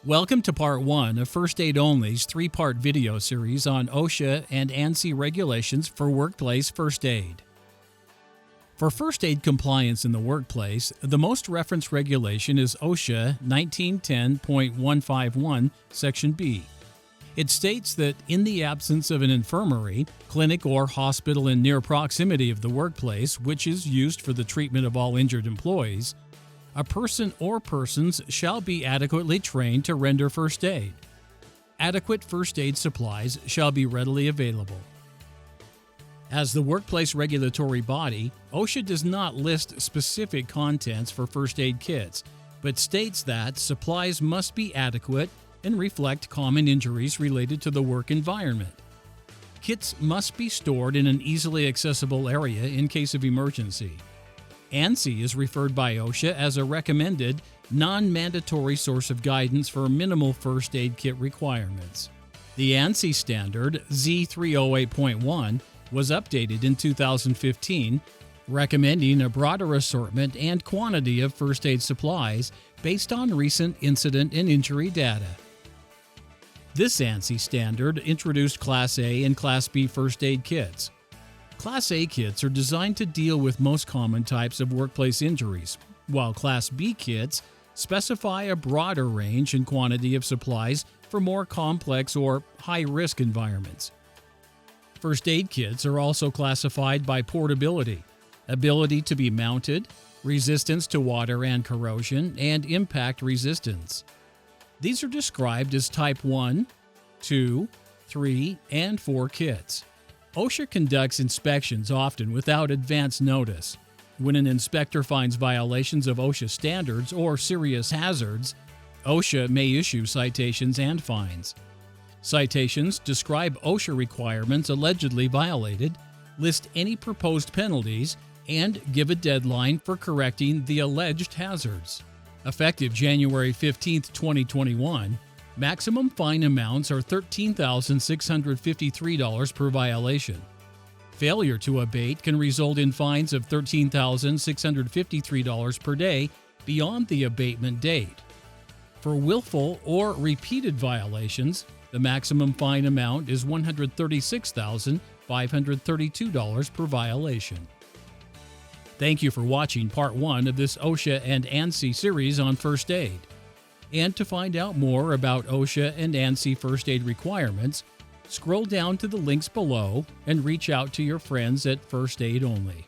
Welcome to Part 1 of First Aid Only's three-part video series on OSHA and ANSI regulations for workplace first aid. For first aid compliance in the workplace, the most referenced regulation is OSHA 1910.151, Section B. It states that in the absence of an infirmary, clinic, or hospital in near proximity of the workplace, which is used for the treatment of all injured employees, a person or persons shall be adequately trained to render first aid. Adequate first aid supplies shall be readily available. As the workplace regulatory body, OSHA does not list specific contents for first aid kits, but states that supplies must be adequate and reflect common injuries related to the work environment. Kits must be stored in an easily accessible area in case of emergency. ANSI is referred by OSHA as a recommended, non-mandatory source of guidance for minimal first aid kit requirements. The ANSI Standard Z308.1 was updated in 2015, recommending a broader assortment and quantity of first aid supplies based on recent incident and injury data. This ANSI Standard introduced Class A and Class B first aid kits. Class A kits are designed to deal with most common types of workplace injuries, while Class B kits specify a broader range and quantity of supplies for more complex or high-risk environments. First aid kits are also classified by portability, ability to be mounted, resistance to water and corrosion, and impact resistance. These are described as Type 1, 2, 3, and 4 kits. OSHA conducts inspections often without advance notice. When an inspector finds violations of OSHA standards or serious hazards, OSHA may issue citations and fines. Citations describe OSHA requirements allegedly violated, list any proposed penalties, and give a deadline for correcting the alleged hazards. Effective January 15, 2021, maximum fine amounts are $13,653 per violation. Failure to abate can result in fines of $13,653 per day beyond the abatement date. For willful or repeated violations, the maximum fine amount is $136,532 per violation. Thank you for watching Part 1 of this OSHA and ANSI series on first aid. And to find out more about OSHA and ANSI first aid requirements, scroll down to the links below and reach out to your friends at First Aid Only.